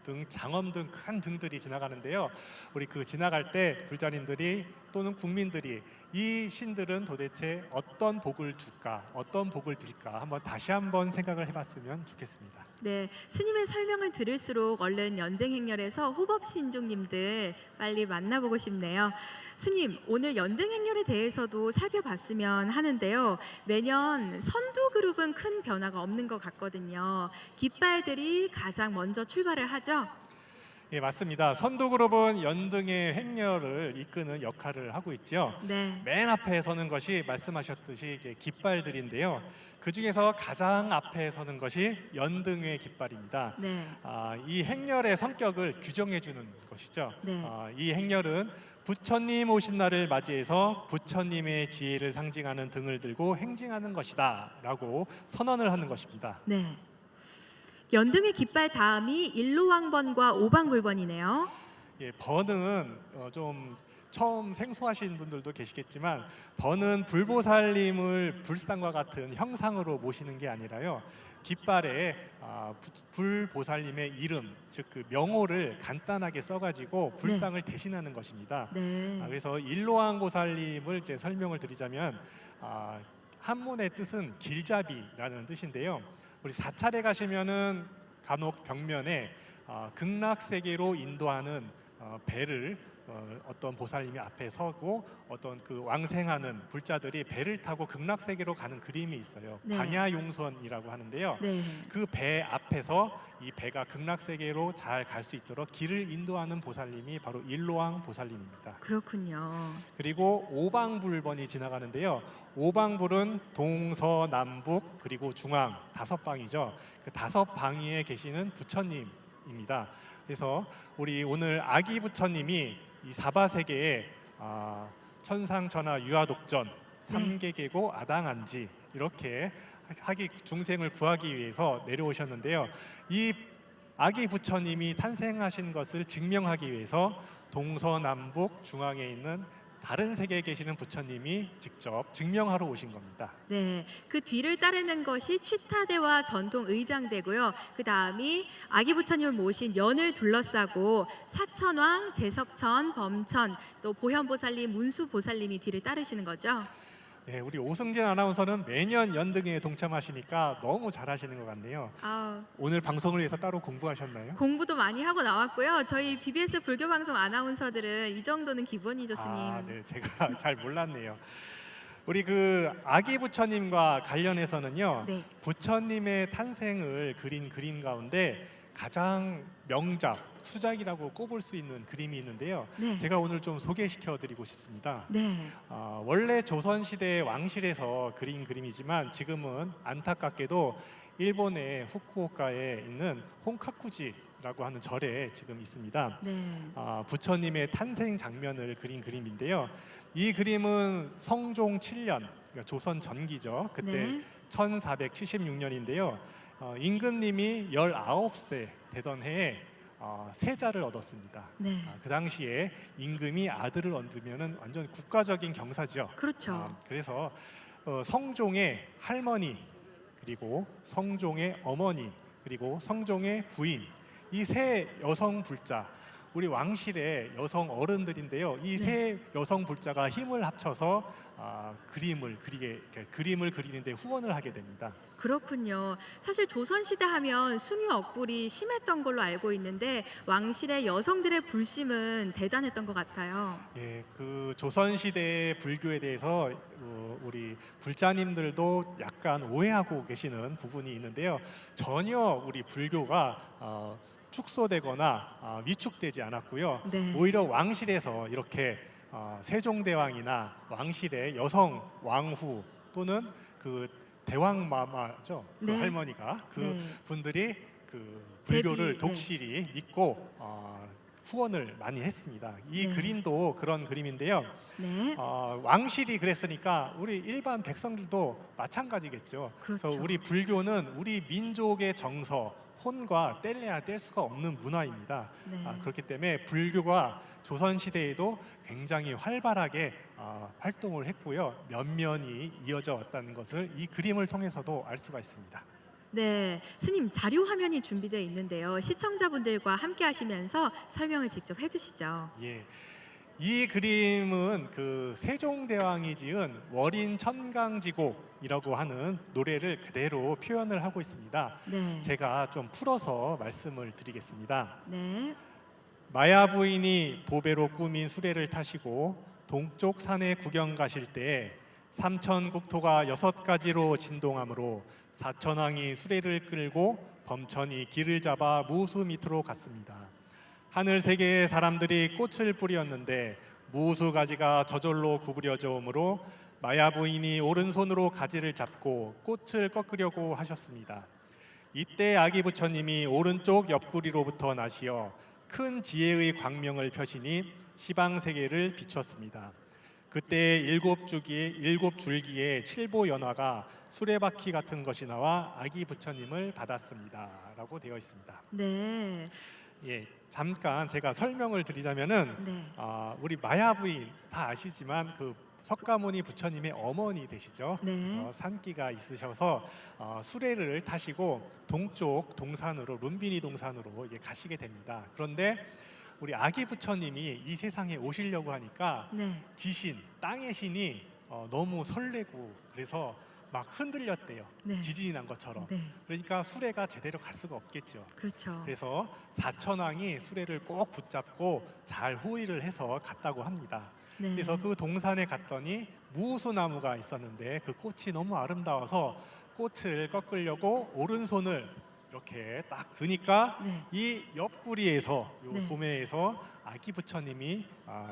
등 장엄 등 큰 등들이 지나가는데요. 우리 그 지나갈 때 불자님들이 또는 국민들이 이 신들은 도대체 어떤 복을 줄까, 어떤 복을 빌까 다시 한번 생각을 해봤으면 좋겠습니다. 네, 스님의 설명을 들을수록 얼른 연등 행렬에서 호법 신중님들 빨리 만나보고 싶네요. 스님, 오늘 연등 행렬에 대해서도 살펴봤으면 하는데요. 매년 선두 그룹은 큰 변화가 없는 것 같거든요. 깃발들이 가장 먼저 출발을 하죠. 예, 맞습니다. 선두그룹은 연등의 행렬을 이끄는 역할을 하고 있죠. 네. 맨 앞에 서는 것이 말씀하셨듯이 이제 깃발들인데요. 그 중에서 가장 앞에 서는 것이 연등의 깃발입니다. 네. 이 행렬의 성격을 규정해 주는 것이죠. 네. 이 행렬은 부처님 오신 날을 맞이해서 부처님의 지혜를 상징하는 등을 들고 행진하는 것이다라고 선언을 하는 것입니다. 네. 연등의 깃발 다음이 일로왕번과 오방불번이네요. 예, 번은 좀 처음 생소하신 분들도 계시겠지만 번은 불보살님을 불상과 같은 형상으로 모시는 게 아니라요. 깃발에 불보살님의 이름, 즉 그 명호를 간단하게 써가지고 불상을 대신하는 것입니다. 네. 그래서 일로왕 보살님을 이제 설명을 드리자면 한문의 뜻은 길잡이라는 뜻인데요. 우리 사찰에 가시면은 간혹 벽면에 극락세계로 인도하는 배를 어떤 보살님이 앞에 서고 어떤 그 왕생하는 불자들이 배를 타고 극락세계로 가는 그림이 있어요. 네. 반야용선이라고 하는데요. 네. 그 배 앞에서 이 배가 극락세계로 잘 갈 수 있도록 길을 인도하는 보살님이 바로 일로왕 보살님입니다. 그렇군요. 그리고 오방불번이 지나가는데요. 오방불은 동서남북 그리고 중앙 5방이죠. 그 5방위에 계시는 부처님입니다. 그래서 우리 오늘 아기 부처님이 이 사바세계에 천상천하 유아독전, 삼계계고 아당한지 이렇게 하기 중생을 구하기 위해서 내려오셨는데요. 이 아기 부처님이 탄생하신 것을 증명하기 위해서 동서남북 중앙에 있는 다른 세계에 계시는 부처님이 직접 증명하러 오신 겁니다. 네, 그 뒤를 따르는 것이 취타대와 전통 의장대고요. 그 다음이 아기 부처님을 모신 연을 둘러싸고 사천왕, 제석천, 범천, 또 보현보살님, 문수보살님이 뒤를 따르시는 거죠. 네, 우리 오승진 아나운서는 매년 연등에 동참하시니까 너무 잘하시는 것 같네요. 오늘 방송을 위해서 따로 공부하셨나요? 공부도 많이 하고 나왔고요. 저희 BBS 불교방송 아나운서들은 이 정도는 기본이죠, 스님. 네, 제가 잘 몰랐네요. 우리 그 아기 부처님과 관련해서는요. 네. 부처님의 탄생을 그린 그림 가운데 가장 명작, 수작이라고 꼽을 수 있는 그림이 있는데요. 네. 제가 오늘 좀 소개시켜 드리고 싶습니다. 네. 원래 조선시대 왕실에서 그린 그림이지만 지금은 안타깝게도 일본의 후쿠오카에 있는 혼카쿠지라고 하는 절에 지금 있습니다. 네. 부처님의 탄생 장면을 그린 그림인데요. 이 그림은 성종 7년, 그러니까 조선 전기죠. 그때 네. 1476년인데요. 임금님이 19세 되던 해에 세자를 얻었습니다. 네. 그 당시에 임금이 아들을 얻으면 완전 국가적인 경사죠. 그렇죠. 그래서 성종의 할머니 그리고 성종의 어머니 그리고 성종의 부인 이 세 여성 불자 우리 왕실의 여성 어른들인데요. 이 세 여성 불자가 힘을 합쳐서 그림을 그리는데 후원을 하게 됩니다. 그렇군요. 사실 조선시대 하면 숭유 억불이 심했던 걸로 알고 있는데 왕실의 여성들의 불심은 대단했던 것 같아요. 예, 그 조선시대 불교에 대해서 우리 불자님들도 약간 오해하고 계시는 부분이 있는데요. 전혀 우리 불교가 축소되거나 위축되지 않았고요. 네. 오히려 왕실에서 이렇게 세종대왕이나 왕실의 여성 왕후 또는 그 대왕마마죠. 그 네. 할머니가 그 네. 분들이 그 불교를 대비, 독실히 믿고 후원을 많이 했습니다. 이 네. 그림도 그런 그림인데요. 네. 왕실이 그랬으니까 우리 일반 백성들도 마찬가지겠죠. 그렇죠. 그래서 우리 불교는 우리 민족의 정서, 혼과 뗄래야 뗄 수가 없는 문화입니다. 네. 그렇기 때문에 불교가 조선 시대에도 굉장히 활발하게 활동을 했고요. 면면이 이어져 왔다는 것을 이 그림을 통해서도 알 수가 있습니다. 네, 스님 자료 화면이 준비되어 있는데요. 시청자분들과 함께 하시면서 설명을 직접 해주시죠. 예, 이 그림은 그 세종대왕이 지은 월인 천강지곡이라고 하는 노래를 그대로 표현을 하고 있습니다. 네. 제가 좀 풀어서 말씀을 드리겠습니다. 네. 마야 부인이 보배로 꾸민 수레를 타시고 동쪽 산에 구경 가실 때 삼천 국토가 6가지로 진동하므로 사천왕이 수레를 끌고 범천이 길을 잡아 무수 밑으로 갔습니다. 하늘 세계의 사람들이 꽃을 뿌렸는데 무수 가지가 저절로 구부려져 오므로 마야 부인이 오른손으로 가지를 잡고 꽃을 꺾으려고 하셨습니다. 이때 아기 부처님이 오른쪽 옆구리로부터 나시어 큰 지혜의 광명을 펴시니 시방 세계를 비추었습니다. 그때 일곱 줄기의 칠보 연화가 수레바퀴 같은 것이 나와 아기 부처님을 받았습니다라고 되어 있습니다. 네. 예, 잠깐 제가 설명을 드리자면은 네. 우리 마야 부인 다 아시지만 그 석가모니 부처님의 어머니 되시죠. 네. 그래서 산기가 있으셔서 수레를 타시고 동쪽 동산으로 룸비니 동산으로 이게 가시게 됩니다. 그런데 우리 아기 부처님이 이 세상에 오시려고 하니까 네. 지신 땅의 신이 너무 설레고 그래서 막 흔들렸대요. 네. 지진이 난 것처럼. 네. 그러니까 수레가 제대로 갈 수가 없겠죠. 그렇죠. 그래서 사천왕이 수레를 꼭 붙잡고 잘 호위를 해서 갔다고 합니다. 네. 그래서 그 동산에 갔더니 무수나무가 있었는데 그 꽃이 너무 아름다워서 꽃을 꺾으려고 오른손을 이렇게 딱 드니까 네. 이 옆구리에서 요 네. 소매에서 아기 부처님이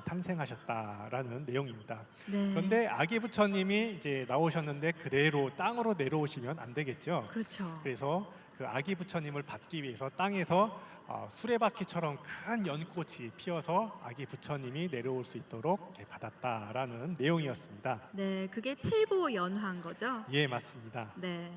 탄생하셨다라는 내용입니다. 네. 그런데 아기 부처님이 이제 나오셨는데 그대로 땅으로 내려오시면 안 되겠죠. 그렇죠. 그래서 그 아기 부처님을 받기 위해서 땅에서 수레바퀴처럼 큰 연꽃이 피어서 아기 부처님이 내려올 수 있도록 이렇게 받았다라는 내용이었습니다. 네, 그게 칠보연화인 거죠? 예, 맞습니다. 네.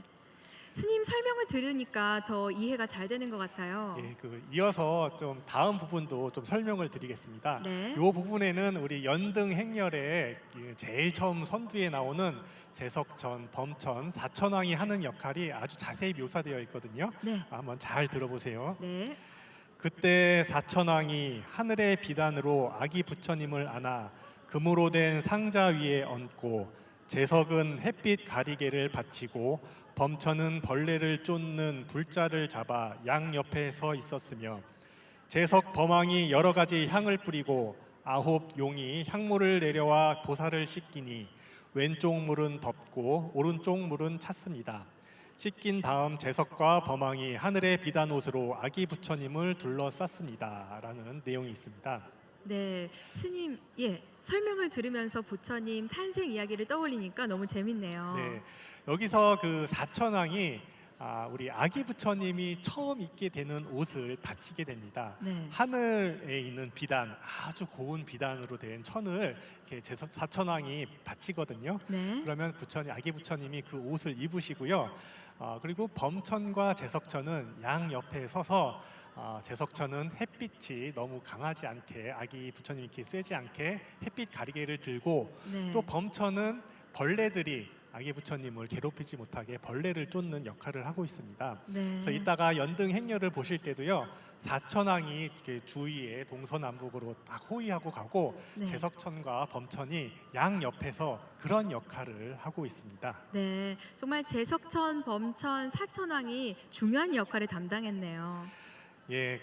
스님 설명을 들으니까 더 이해가 잘 되는 것 같아요. 예, 이어서 좀 다음 부분도 좀 설명을 드리겠습니다. 네. 이 부분에는 우리 연등 행렬에 제일 처음 선두에 나오는 제석천, 범천, 사천왕이 하는 역할이 아주 자세히 묘사되어 있거든요. 네. 한번 잘 들어보세요. 네. 그때 사천왕이 하늘의 비단으로 아기 부처님을 안아 금으로 된 상자 위에 얹고 제석은 햇빛 가리개를 받치고 범천은 벌레를 쫓는 불자를 잡아 양 옆에 서 있었으며 제석 범왕이 여러 가지 향을 뿌리고 9 용이 향물을 내려와 보살을 씻기니 왼쪽 물은 덮고 오른쪽 물은 찼습니다. 씻긴 다음 제석과 범왕이 하늘의 비단 옷으로 아기 부처님을 둘러쌌습니다. 라는 내용이 있습니다. 네. 스님, 예. 설명을 들으면서 부처님 탄생 이야기를 떠올리니까 너무 재밌네요. 네, 여기서 그 사천왕이 우리 아기 부처님이 처음 입게 되는 옷을 바치게 됩니다. 네. 하늘에 있는 비단, 아주 고운 비단으로 된 천을 이렇게 사천왕이 바치거든요. 네. 그러면 아기 부처님이 그 옷을 입으시고요. 그리고 범천과 제석천은 양 옆에 서서 제석천은 햇빛이 너무 강하지 않게 아기 부처님이 이렇게 쐬지 않게 햇빛 가리개를 들고 네. 또 범천은 벌레들이 아기 부처님을 괴롭히지 못하게 벌레를 쫓는 역할을 하고 있습니다. 네. 그래서 이따가 연등 행렬을 보실 때도요. 사천왕이 이렇게 주위에 동서남북으로 딱 호위하고 가고 네. 제석천과 범천이 양 옆에서 그런 역할을 하고 있습니다. 네. 정말 제석천, 범천, 사천왕이 중요한 역할을 담당했네요. 예,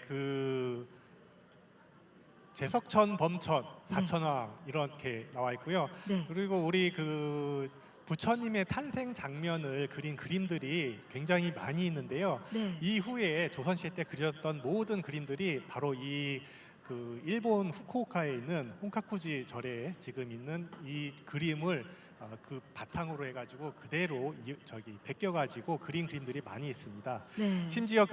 제석천, 범천, 사천왕 이렇게 나와 있고요. 네. 그리고 우리 부처님의 탄생 장면을 그린 그림들이 굉장히 많이 있는데요. 네. 이후에 조선시대 때 그렸던 모든 그림들이 바로 일본 후쿠오카에 있는 혼카쿠지 절에 지금 있는 이 그림을 그 바탕으로 해가지고 그대로 베껴가지고 그린 그림들이 많이 있습니다. 네. 심지어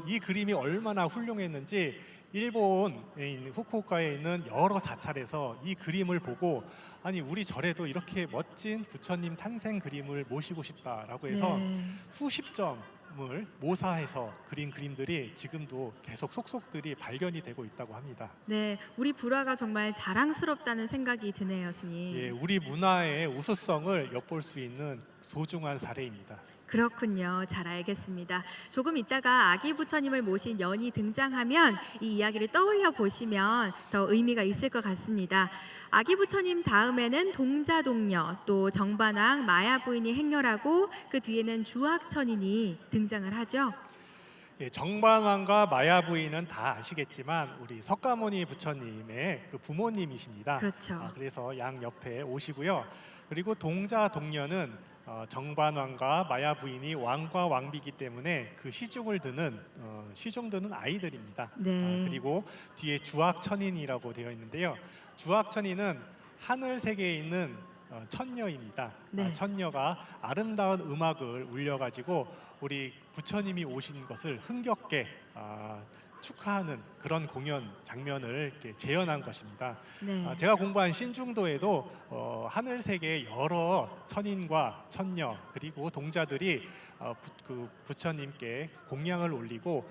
이 그림이 얼마나 훌륭했는지 일본에 있는 후쿠오카에 있는 여러 사찰에서 이 그림을 보고 아니 우리 절에도 이렇게 멋진 부처님 탄생 그림을 모시고 싶다라고 해서 네. 수십 점을 모사해서 그린 그림들이 지금도 계속 속속들이 발견이 되고 있다고 합니다. 네. 우리 불화가 정말 자랑스럽다는 생각이 드네요, 스님. 예, 우리 문화의 우수성을 엿볼 수 있는 소중한 사례입니다. 그렇군요. 잘 알겠습니다. 조금 있다가 아기 부처님을 모신 연이 등장하면 이 이야기를 떠올려 보시면 더 의미가 있을 것 같습니다. 아기 부처님 다음에는 동자동녀, 또 정반왕, 마야 부인이 행렬하고 그 뒤에는 주악천인이 등장을 하죠. 예, 정반왕과 마야 부인은 다 아시겠지만 우리 석가모니 부처님의 그 부모님이십니다. 그렇죠. 그래서 양 옆에 오시고요. 그리고 동자동녀는 정반왕과 마야 부인이 왕과 왕비이기 때문에 그 시중을 드는 아이들입니다. 네. 그리고 뒤에 주악천인이라고 되어 있는데요. 주악천인은 하늘 세계에 있는 천녀입니다. 네. 천녀가 아름다운 음악을 울려가지고 우리 부처님이 오신 것을 흥겹게 축하하는 그런 공연 장면을 이렇게 재현한 것입니다. 네. 제가 공부한 신중도에도 하늘 세계의 여러 천인과 천녀 그리고 동자들이 부처님께 공양을 올리고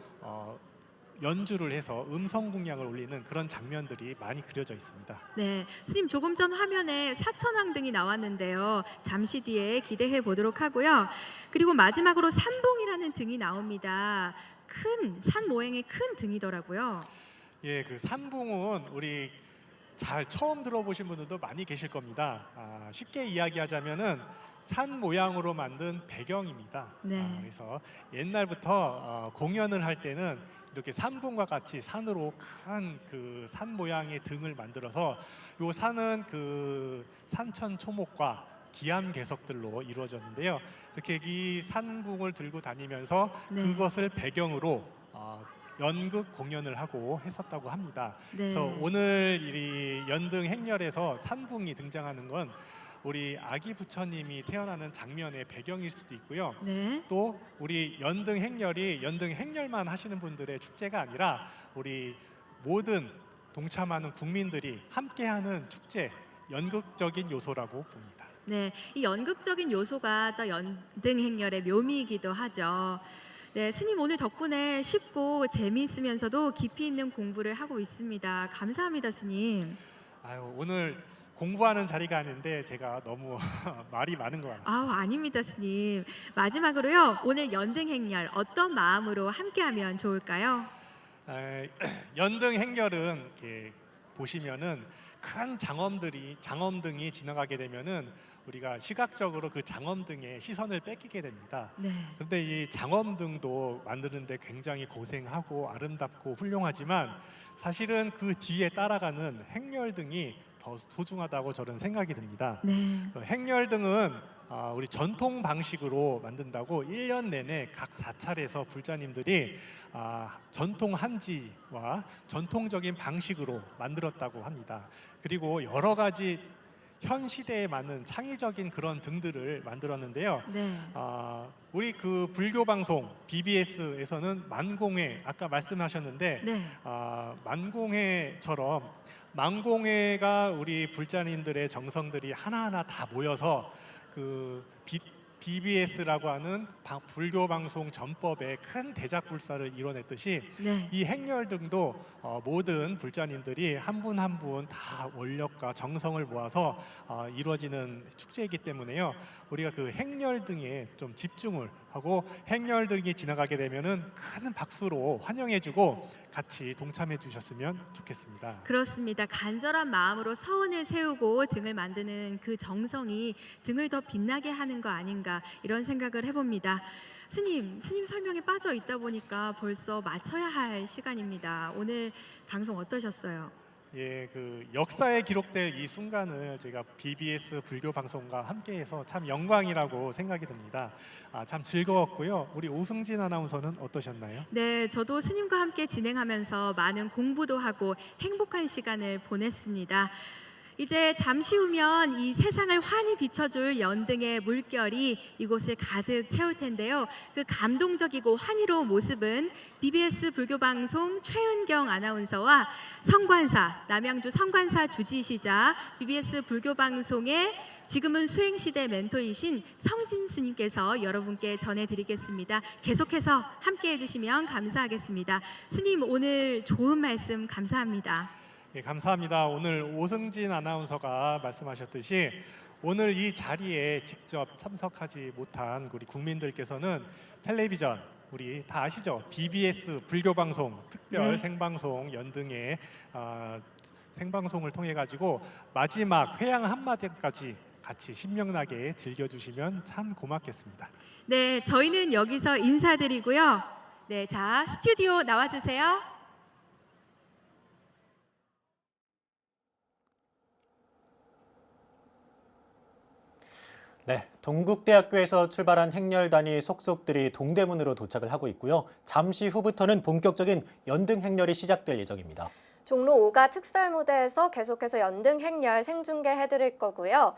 연주를 해서 음성 공양을 올리는 그런 장면들이 많이 그려져 있습니다. 네, 스님 조금 전 화면에 사천왕등이 나왔는데요. 잠시 뒤에 기대해 보도록 하고요. 그리고 마지막으로 산봉이라는 등이 나옵니다. 큰 산 모양의 큰 등이더라고요. 예, 그 산붕은 우리 잘 처음 들어보신 분들도 많이 계실 겁니다. 쉽게 이야기하자면은 산 모양으로 만든 배경입니다. 네. 그래서 옛날부터 공연을 할 때는 이렇게 산붕과 같이 산으로 큰 그 산 모양의 등을 만들어서 요 산은 그 산천 초목과 기암 개석들로 이루어졌는데요. 이렇게 이 산붕을 들고 다니면서 네. 그것을 배경으로 연극 공연을 하고 했었다고 합니다. 네. 그래서 오늘 이 연등 행렬에서 산붕이 등장하는 건 우리 아기 부처님이 태어나는 장면의 배경일 수도 있고요. 네. 또 우리 연등 행렬이 연등 행렬만 하시는 분들의 축제가 아니라 우리 모든 동참하는 국민들이 함께하는 축제, 연극적인 요소라고 봅니다. 네, 이 연극적인 요소가 또 연등 행렬의 묘미이기도 하죠. 네, 스님 오늘 덕분에 쉽고 재미있으면서도 깊이 있는 공부를 하고 있습니다. 감사합니다, 스님. 아유, 오늘 공부하는 자리가 아닌데 제가 너무 말이 많은 것 같아요. 아우, 아닙니다, 스님. 마지막으로요, 오늘 연등 행렬 어떤 마음으로 함께하면 좋을까요? 연등 행렬은 이렇게 보시면은 큰 장엄등이 지나가게 되면은 우리가 시각적으로 그 장엄등에 시선을 뺏기게 됩니다. 네. 그런데 이 장엄등도 만드는데 굉장히 고생하고 아름답고 훌륭하지만 사실은 그 뒤에 따라가는 행렬등이 더 소중하다고 저는 생각이 듭니다. 네. 행렬등은 우리 전통 방식으로 만든다고 1년 내내 각 사찰에서 불자님들이 전통 한지와 전통적인 방식으로 만들었다고 합니다. 그리고 여러 가지 현 시대에 맞는 창의적인 그런 등들을 만들었는데요. 네. 우리 그 불교 방송 BBS에서는 만공회 아까 말씀하셨는데 네. 만공회처럼 만공회가 우리 불자님들의 정성들이 하나하나 다 모여서 그 BBS라고 하는 불교 방송 전법의 큰 대작불사를 이뤄냈듯이 네. 이 행렬등도 모든 불자님들이 한 분 한 분 다 원력과 정성을 모아서 이루어지는 축제이기 때문에요. 우리가 그 행렬등에 좀 집중을 하고 행렬등이 지나가게 되면은 큰 박수로 환영해주고 같이 동참해 주셨으면 좋겠습니다. 그렇습니다. 간절한 마음으로 서원을 세우고 등을 만드는 그 정성이 등을 더 빛나게 하는 거 아닌가 이런 생각을 해봅니다. 스님 설명에 빠져 있다 보니까 벌써 마쳐야 할 시간입니다. 오늘 방송 어떠셨어요? 예, 그 역사에 기록될 이 순간을 제가 BBS 불교 방송과 함께해서 참 영광이라고 생각이 듭니다. 참 즐거웠고요. 우리 오승진 아나운서는 어떠셨나요? 네, 저도 스님과 함께 진행하면서 많은 공부도 하고 행복한 시간을 보냈습니다. 이제 잠시 후면 이 세상을 환히 비춰줄 연등의 물결이 이곳을 가득 채울 텐데요. 그 감동적이고 환희로운 모습은 BBS 불교방송 최은경 아나운서와 성관사, 남양주 성관사 주지시자 BBS 불교방송의 지금은 수행시대 멘토이신 성진 스님께서 여러분께 전해드리겠습니다. 계속해서 함께해 주시면 감사하겠습니다. 스님 오늘 좋은 말씀 감사합니다. 예, 감사합니다. 오늘 오승진 아나운서가 말씀하셨듯이 오늘 이 자리에 직접 참석하지 못한 우리 국민들께서는 텔레비전 우리 다 아시죠? BBS 불교방송 특별 네. 생방송 연등의 생방송을 통해 가지고 마지막 회양 한마디까지 같이 신명나게 즐겨주시면 참 고맙겠습니다. 네, 저희는 여기서 인사드리고요. 네, 자 스튜디오 나와주세요. 네, 동국대학교에서 출발한 행렬단이 속속들이 동대문으로 도착을 하고 있고요. 잠시 후부터는 본격적인 연등 행렬이 시작될 예정입니다. 종로 5가 특설 무대에서 계속해서 연등 행렬 생중계해드릴 거고요.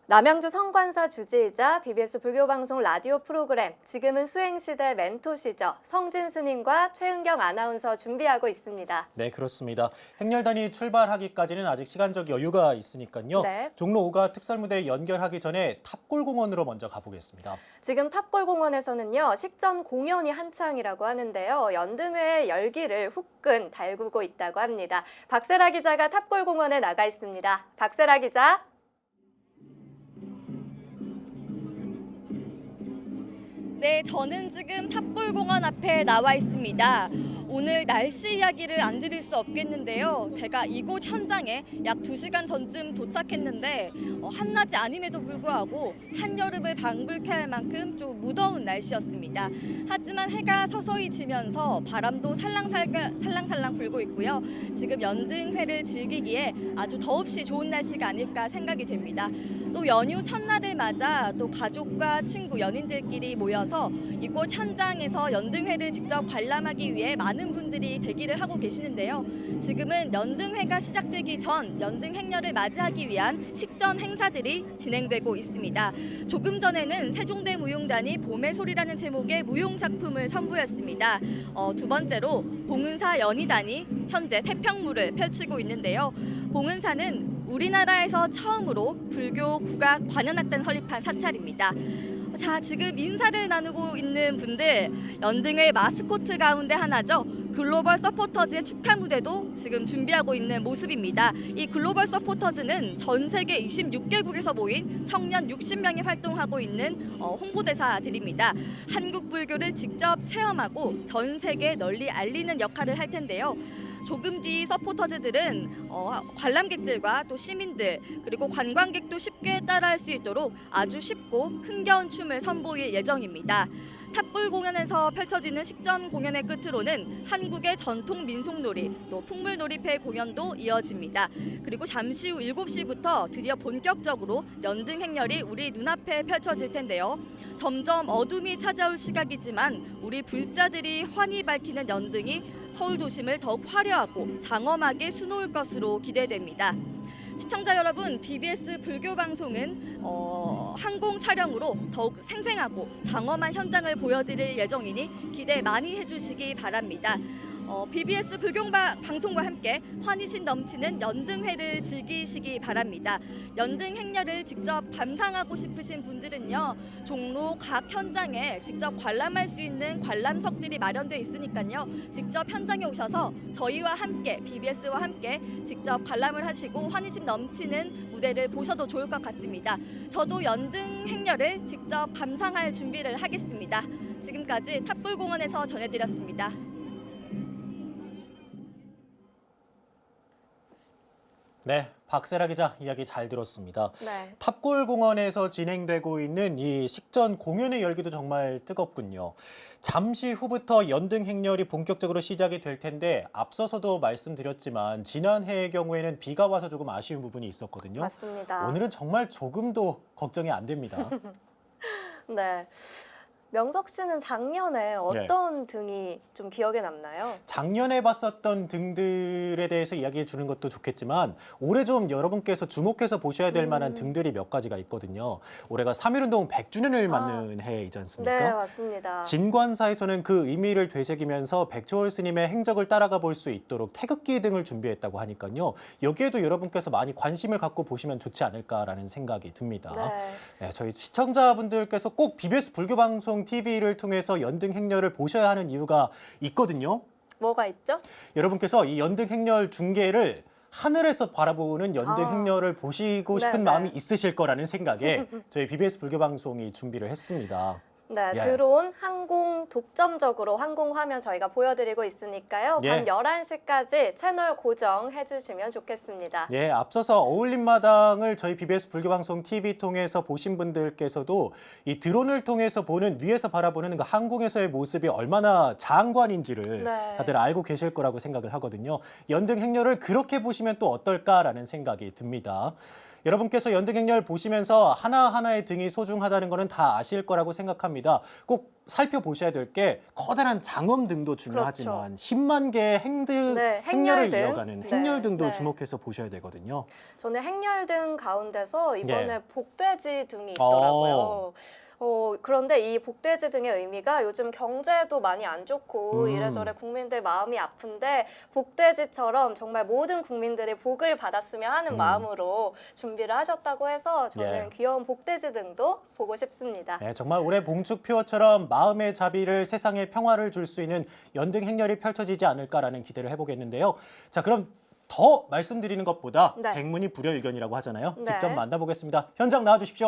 남양주 성관사 주지이자 BBS 불교방송 라디오 프로그램 지금은 수행시대 멘토시죠. 성진 스님과 최은경 아나운서 준비하고 있습니다. 네, 그렇습니다. 행렬단이 출발하기까지는 아직 시간적 여유가 있으니까요. 네. 종로 5가 특설무대 연결하기 전에 탑골공원으로 먼저 가보겠습니다. 지금 탑골공원에서는요, 식전 공연이 한창이라고 하는데요. 연등회의 열기를 후끈 달구고 있다고 합니다. 박세라 기자가 탑골공원에 나가 있습니다. 박세라 기자. 네, 저는 지금 탑골공원 앞에 나와 있습니다. 오늘 날씨 이야기를 안 드릴 수 없겠는데요. 제가 이곳 현장에 약 2시간 전쯤 도착했는데 한낮이 아님에도 불구하고 한여름을 방불케 할 만큼 좀 무더운 날씨였습니다. 하지만 해가 서서히 지면서 바람도 살랑살랑 불고 있고요. 지금 연등회를 즐기기에 아주 더없이 좋은 날씨가 아닐까 생각이 됩니다. 또 연휴 첫날을 맞아 또 가족과 친구, 연인들끼리 모여서 이곳 현장에서 연등회를 직접 관람하기 위해 많은 분들이 대기를 하고 계시는데요. 지금은 연등회가 시작되기 전 연등 행렬을 맞이하기 위한 식전 행사들이 진행되고 있습니다. 조금 전에는 세종대 무용단이 봄의 소리라는 제목의 무용 작품을 선보였습니다. 두 번째로 봉은사 연희단이 현재 태평무를 펼치고 있는데요. 봉은사는 우리나라에서 처음으로 불교 국악 관현악단 설립한 사찰입니다. 자, 지금 인사를 나누고 있는 분들, 연등회 마스코트 가운데 하나죠. 글로벌 서포터즈의 축하 무대도 지금 준비하고 있는 모습입니다. 이 글로벌 서포터즈는 전 세계 26개국에서 모인 청년 60명이 활동하고 있는 홍보대사들입니다. 한국 불교를 직접 체험하고 전 세계에 널리 알리는 역할을 할 텐데요. 조금 뒤 서포터즈들은 관람객들과 또 시민들 그리고 관광객도 쉽게 따라할 수 있도록 아주 쉽고 흥겨운 춤을 선보일 예정입니다. 탑골 공연에서 펼쳐지는 식전 공연의 끝으로는 한국의 전통 민속놀이 또 풍물놀이회 공연도 이어집니다. 그리고 잠시 후 7시부터 드디어 본격적으로 연등 행렬이 우리 눈앞에 펼쳐질 텐데요. 점점 어둠이 찾아올 시각이지만 우리 불자들이 환히 밝히는 연등이 서울 도심을 더욱 화려하고 장엄하게 수놓을 것으로 기대됩니다. 시청자 여러분, BBS 불교 방송은 항공 촬영으로 더욱 생생하고 장엄한 현장을 보여드릴 예정이니 기대 많이 해주시기 바랍니다. BBS 불교 방송과 함께 환희심 넘치는 연등회를 즐기시기 바랍니다. 연등 행렬을 직접 감상하고 싶으신 분들은요, 종로 각 현장에 직접 관람할 수 있는 관람석들이 마련되어 있으니까요, 직접 현장에 오셔서 저희와 함께, BBS와 함께 직접 관람을 하시고 환희심 넘치는 무대를 보셔도 좋을 것 같습니다. 저도 연등 행렬을 직접 감상할 준비를 하겠습니다. 지금까지 탑골공원에서 전해드렸습니다. 네, 박세라 기자 이야기 잘 들었습니다. 네. 탑골공원에서 진행되고 있는 이 식전 공연의 열기도 정말 뜨겁군요. 잠시 후부터 연등 행렬이 본격적으로 시작이 될 텐데 앞서서도 말씀드렸지만 지난해의 경우에는 비가 와서 조금 아쉬운 부분이 있었거든요. 맞습니다. 오늘은 정말 조금도 걱정이 안 됩니다. 네. 명석 씨는 작년에 어떤 등이 좀 기억에 남나요? 작년에 봤었던 등들에 대해서 이야기해 주는 것도 좋겠지만 올해 좀 여러분께서 주목해서 보셔야 될 만한 등들이 몇 가지가 있거든요. 올해가 3.1운동 100주년을 맞는 해이지 않습니까? 네, 맞습니다. 진관사에서는 그 의미를 되새기면서 백초월 스님의 행적을 따라가 볼 수 있도록 태극기 등을 준비했다고 하니까요. 여기에도 여러분께서 많이 관심을 갖고 보시면 좋지 않을까라는 생각이 듭니다. 네. 네, 저희 시청자분들께서 꼭 BBS 불교방송 TV를 통해서 연등 행렬을 보셔야 하는 이유가 있거든요. 뭐가 있죠? 여러분께서 이 연등 행렬 중계를 하늘에서 바라보는 연등 행렬을 보시고 싶은 네네. 마음이 있으실 거라는 생각에 저희 BBS 불교방송이 준비를 했습니다. 네, 예. 드론 항공 독점적으로 항공 화면 저희가 보여드리고 있으니까요. 예. 밤 11시까지 채널 고정해 주시면 좋겠습니다. 예, 앞서서 어울림마당을 저희 BBS 불교방송 TV 통해서 보신 분들께서도 이 드론을 통해서 보는 위에서 바라보는 그 항공에서의 모습이 얼마나 장관인지를 네. 다들 알고 계실 거라고 생각을 하거든요. 연등 행렬을 그렇게 보시면 또 어떨까라는 생각이 듭니다. 여러분께서 연등 행렬 보시면서 하나하나의 등이 소중하다는 것은 다 아실 거라고 생각합니다. 꼭 살펴보셔야 될 게 커다란 장엄등도 중요하지만 10만 개의 네, 행렬을 행렬등. 이어가는 네, 행렬등도 네. 주목해서 보셔야 되거든요. 저는 행렬등 가운데서 이번에 네. 복돼지 등이 있더라고요. 그런데 이 복돼지 등의 의미가 요즘 경제도 많이 안 좋고 이래저래 국민들 마음이 아픈데 복돼지처럼 정말 모든 국민들이 복을 받았으면 하는 마음으로 준비를 하셨다고 해서 저는 예. 귀여운 복돼지 등도 보고 싶습니다. 네, 정말 올해 봉축표어처럼 마음의 자비를 세상에 평화를 줄 수 있는 연등 행렬이 펼쳐지지 않을까라는 기대를 해보겠는데요. 자, 그럼 더 말씀드리는 것보다 네. 백문이 불여일견이라고 하잖아요. 네. 직접 만나보겠습니다. 현장 나와주십시오.